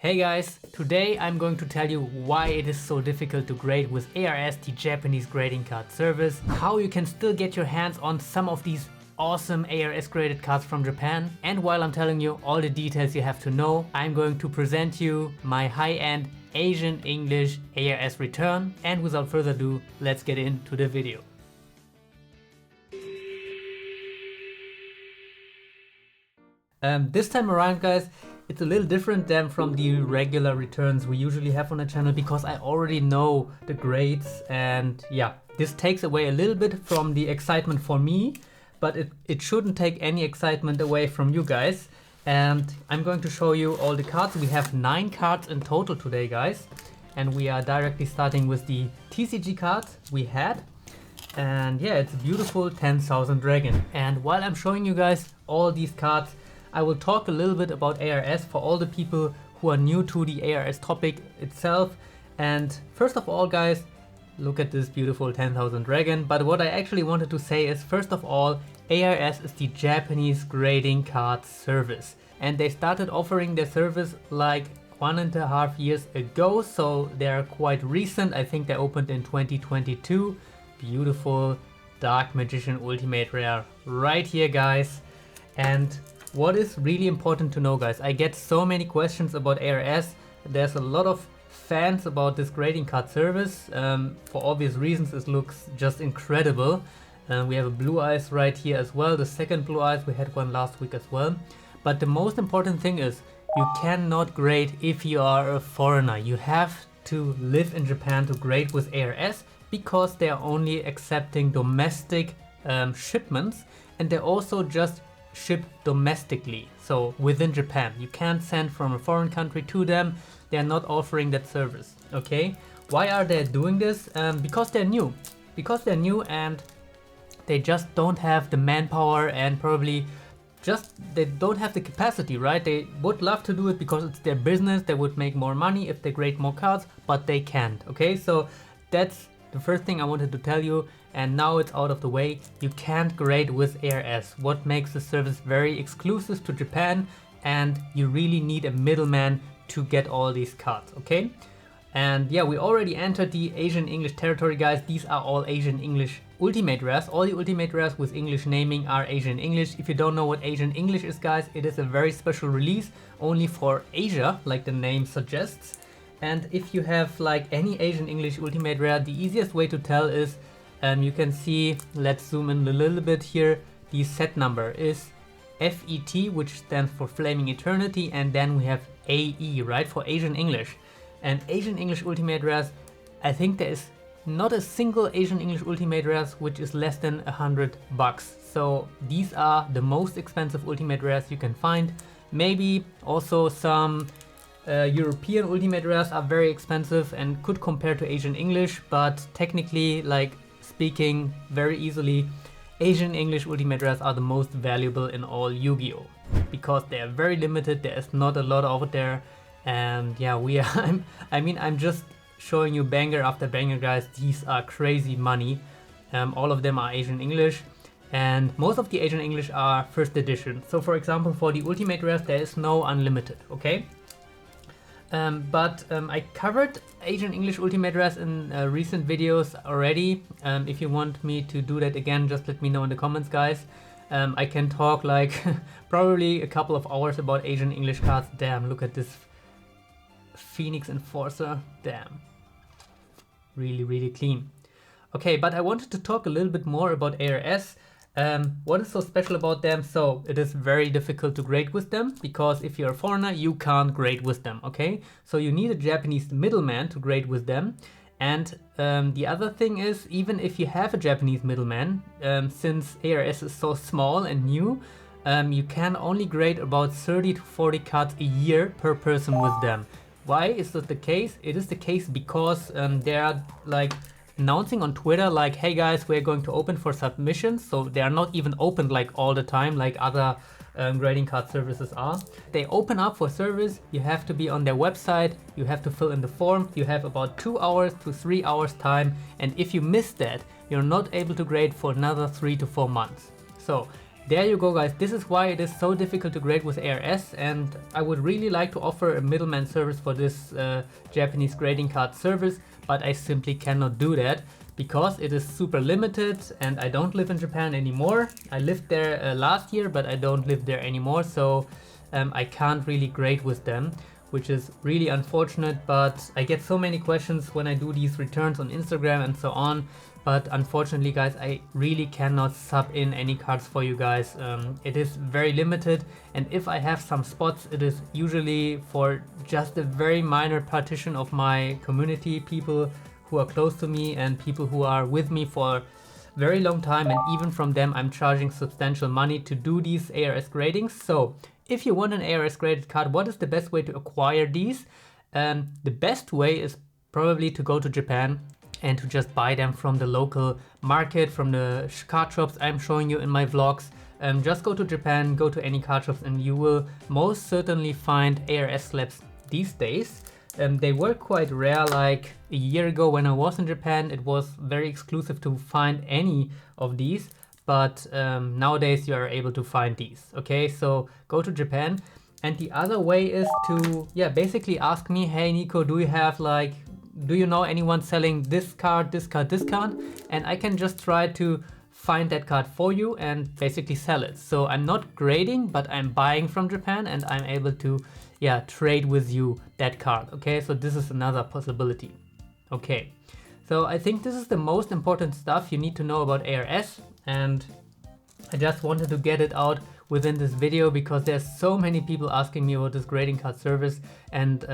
Hey guys, today I'm going to tell you why it is so difficult to grade with ARS, the Japanese grading card service, how you can still get your hands on some of these awesome ARS graded cards from Japan, and while I'm telling you all the details you have to know, I'm going to present you my high-end Asian English ARS return, and without further ado, let's get into the video. This time around guys, it's a little different than from the regular returns we usually have on the channel because I already know the grades, and yeah, this takes away a little bit from the excitement for me, but it shouldn't take any excitement away from you guys. And I'm going to show you all the cards. We have 9 cards in total today guys, and we are directly starting with the TCG card we had. And yeah, it's a beautiful 10,000 dragon. And while I'm showing you guys all these cards, I will talk a little bit about ARS for all the people who are new to the ARS topic itself. And first of all guys, look at this beautiful 10,000 dragon. But what I actually wanted to say is, first of all, ARS is the Japanese grading card service. And they started offering their service like 1.5 years ago, so they're quite recent. I think they opened in 2022. Beautiful Dark Magician Ultimate Rare right here guys. And what is really important to know guys, I get so many questions about ARS. There's a lot of fans about this grading card service. For obvious reasons, it looks just incredible. We have a blue eyes right here as well. The second blue eyes, we had one last week as well. But the most important thing is, you cannot grade if you are a foreigner. You have to live in Japan to grade with ARS because they are only accepting domestic shipments, and they also just ship domestically, so within Japan. You can't send from a foreign country to them. They're not offering that service. Okay, why are they doing this? Because they're new. Because they're new and they just don't have the manpower, and probably just they don't have the capacity, right? They would love to do it because it's their business. They would make more money if they grade more cards, but they can't. Okay, so that's the first thing I wanted to tell you, and now it's out of the way. You can't grade with ARS, what makes the service very exclusive to Japan, and you really need a middleman to get all these cards, okay? And yeah, we already entered the Asian English territory guys. These are all Asian English Ultimate Rares. All the Ultimate Rares with English naming are Asian English. If you don't know what Asian English is guys, it is a very special release only for Asia, like the name suggests. And if you have like any Asian English Ultimate Rare, the easiest way to tell is, you can see, let's zoom in a little bit here, the set number is FET, which stands for Flaming Eternity, and then we have AE, right, for Asian English. And Asian English Ultimate Rares, I think there is not a single Asian English Ultimate Rares which is less than $100. So these are the most expensive Ultimate Rares you can find. Maybe also some European Ultimate Rares are very expensive and could compare to Asian English, but technically, like speaking very easily, Asian English Ultimate Rares are the most valuable in all Yu-Gi-Oh! Because they are very limited. There is not a lot out there, and yeah, I'm just showing you banger after banger guys. These are crazy money. All of them are Asian English, and most of the Asian English are first edition. So for example, for the Ultimate Rares there is no unlimited, okay? I covered Asian English Ultimate Rares in recent videos already. If you want me to do that again, just let me know in the comments guys. I can talk like probably a couple of hours about Asian English cards. Damn, look at this Phoenix Enforcer. Damn, really clean. Okay, but I wanted to talk a little bit more about ARS. What is so special about them? So it is very difficult to grade with them because if you're a foreigner, you can't grade with them, okay? So you need a Japanese middleman to grade with them. And the other thing is, even if you have a Japanese middleman, since ARS is so small and new, you can only grade about 30 to 40 cards a year per person with them. Why is that the case? It is the case because they are like announcing on Twitter like, hey guys, we're going to open for submissions. So they are not even open like all the time like other grading card services are. They open up for service. You have to be on their website, you have to fill in the form, you have about 2 hours to 3 hours time, and if you miss that, you're not able to grade for another 3 to 4 months. So there you go, guys. This is why it is so difficult to grade with ARS, and I would really like to offer a middleman service for this Japanese grading card service, but I simply cannot do that because it is super limited and I don't live in Japan anymore. I lived there last year, but I don't live there anymore, so I can't really grade with them, which is really unfortunate. But I get so many questions when I do these returns on Instagram and so on. But unfortunately, guys, I really cannot sub in any cards for you guys. It is very limited, and if I have some spots, it is usually for just a very minor partition of my community, people who are close to me and people who are with me for a very long time, and even from them I'm charging substantial money to do these ARS gradings. So if you want an ARS graded card, what is the best way to acquire these? The best way is probably to go to Japan and to just buy them from the local market, from the card shops I'm showing you in my vlogs. Just go to Japan, go to any card shops, and you will most certainly find ARS slabs these days. They were quite rare like a year ago when I was in Japan. It was very exclusive to find any of these, but nowadays you are able to find these. Okay, so go to Japan. And the other way is to, basically ask me, hey Nico, do you know anyone selling this card, this card, this card? And I can just try to find that card for you and basically sell it. So I'm not grading, but I'm buying from Japan and I'm able to trade with you that card. Okay, so this is another possibility. Okay, so I think this is the most important stuff you need to know about ARS, and I just wanted to get it out within this video because there's so many people asking me about this grading card service, and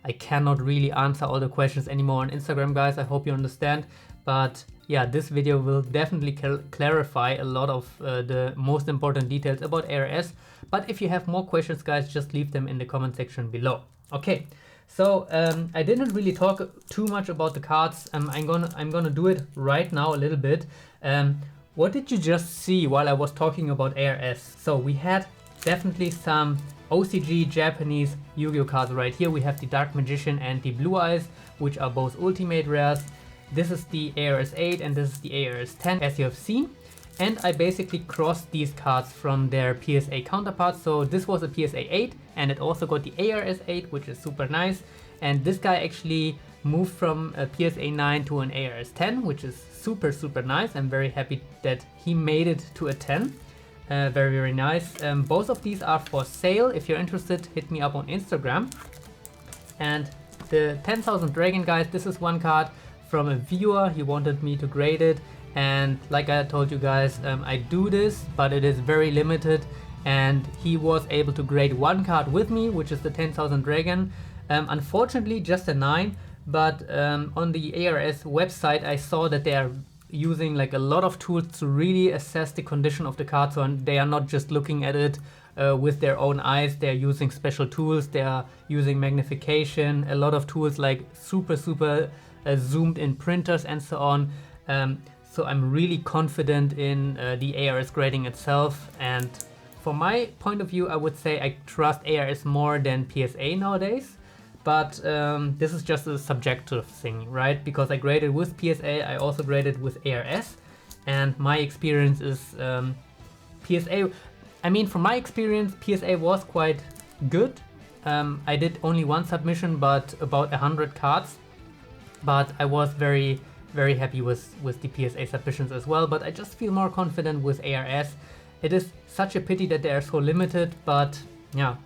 I cannot really answer all the questions anymore on Instagram, guys. I hope you understand. But yeah, this video will definitely clarify a lot of the most important details about ARS. But if you have more questions, guys, just leave them in the comment section below. Okay, so I didn't really talk too much about the cards. I'm gonna do it right now a little bit. What did you just see while I was talking about ARS? So we had definitely some OCG Japanese Yu-Gi-Oh cards right here. We have the Dark Magician and the Blue Eyes, which are both ultimate rares. This is the ARS 8 and this is the ARS 10, as you have seen. And I basically crossed these cards from their PSA counterparts. So this was a PSA 8 and it also got the ARS 8, which is super nice. And this guy actually moved from a PSA 9 to an ARS 10, which is super, super nice. I'm very happy that he made it to a 10. Very, very nice. Both of these are for sale. If you're interested, hit me up on Instagram. And the 10,000 Dragon, guys, this is one card from a viewer. He wanted me to grade it. And like I told you guys, I do this, but it is very limited. And he was able to grade one card with me, which is the 10,000 Dragon. Unfortunately, just a 9. But on the ARS website, I saw that they are using like a lot of tools to really assess the condition of the card. So they are not just looking at it with their own eyes. They're using special tools. They are using magnification, a lot of tools like super zoomed in printers and so on. So I'm really confident in the ARS grading itself. And from my point of view, I would say I trust ARS more than PSA nowadays. But this is just a subjective thing, right? Because I graded with PSA, I also graded with ARS. And my experience is PSA, I mean, from my experience, PSA was quite good. I did only one submission, but about 100 cards. But I was very happy with the PSA submissions as well. But I just feel more confident with ARS. It is such a pity that they are so limited, but yeah.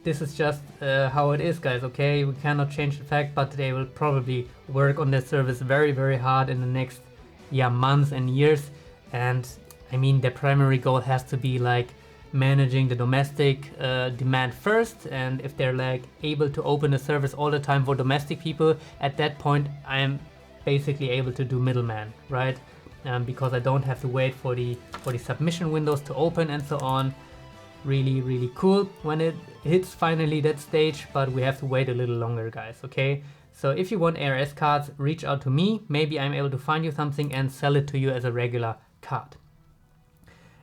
This is just how it is, guys, okay? We cannot change the fact, but they will probably work on their service very hard in the next months and years. And I mean, their primary goal has to be like managing the domestic demand first. And if they're like able to open a service all the time for domestic people, at that point I am basically able to do middleman, right? Because I don't have to wait for the submission windows to open and so on. Really cool when it hits finally that stage, but we have to wait a little longer, guys, okay? So if you want ARS cards, reach out to me. Maybe I'm able to find you something and sell it to you as a regular card.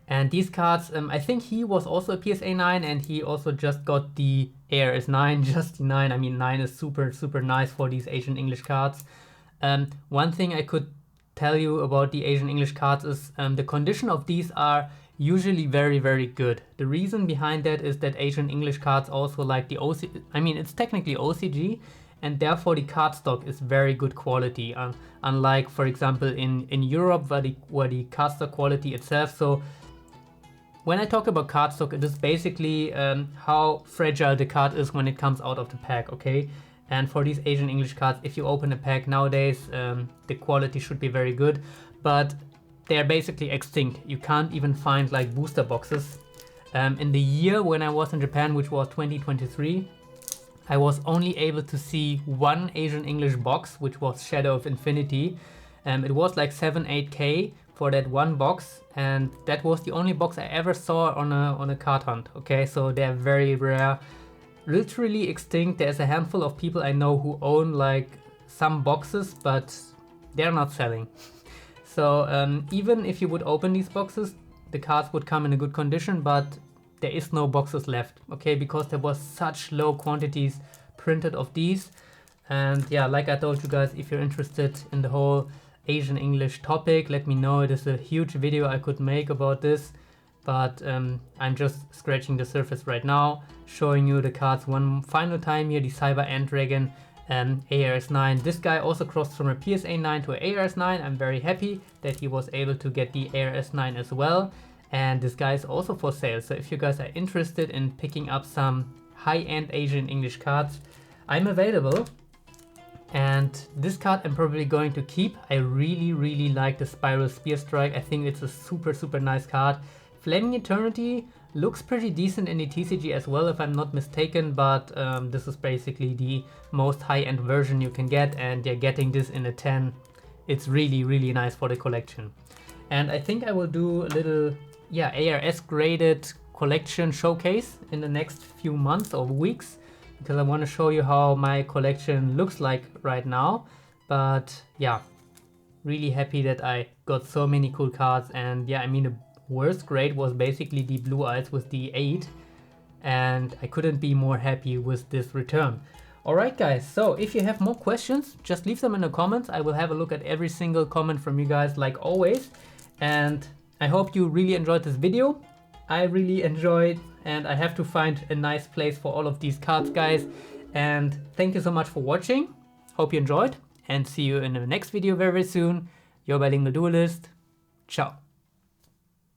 And these cards, I think he was also a PSA 9 and he also just got the ARS 9, just the 9. I mean, 9 is super nice for these Asian English cards. One thing I could tell you about the Asian English cards is the condition of these are usually very, very good. The reason behind that is that Asian English cards also like the I mean, it's technically OCG, and therefore the cardstock is very good quality, unlike, for example, in Europe, where the cardstock quality itself. So when I talk about cardstock, it is basically how fragile the card is when it comes out of the pack, okay? And for these Asian English cards, if you open a pack nowadays, the quality should be very good, but they're basically extinct. You can't even find like booster boxes. In the year when I was in Japan, which was 2023, I was only able to see one Asian English box, which was Shadow of Infinity. It was like 7-8K for that one box, and that was the only box I ever saw on a card hunt. Okay, so they're very rare, literally extinct. There's a handful of people I know who own like some boxes, but they're not selling. So even if you would open these boxes, the cards would come in a good condition, but there is no boxes left, okay, because there was such low quantities printed of these. And yeah, like I told you guys, if you're interested in the whole Asian English topic, let me know. It is a huge video I could make about this, but I'm just scratching the surface right now, showing you the cards one final time here. The Cyber End Dragon ARS 9. This guy also crossed from a PSA 9 to an ARS 9. I'm very happy that he was able to get the ARS 9 as well. And this guy is also for sale. So if you guys are interested in picking up some high-end Asian English cards, I'm available. And this card I'm probably going to keep. I really, really like the Spiral Spear Strike. I think it's a super, super nice card. Flaming Eternity looks pretty decent in the TCG as well, if I'm not mistaken, but this is basically the most high-end version you can get, and you're getting this in a 10. It's really, really nice for the collection. And I think I will do a little, yeah, ARS graded collection showcase in the next few months or weeks, because I want to show you how my collection looks like right now. But yeah, really happy that I got so many cool cards. And yeah, I mean, the worst grade was basically the Blue Eyes with the 8, and I couldn't be more happy with this return. Alright guys, so if you have more questions, just leave them in the comments. I will have a look at every single comment from you guys like always. And I hope you really enjoyed this video. I really enjoyed, and I have to find a nice place for all of these cards, guys. And thank you so much for watching. Hope you enjoyed, and see you in the next video very, very soon. Your bilingual duelist. Ciao.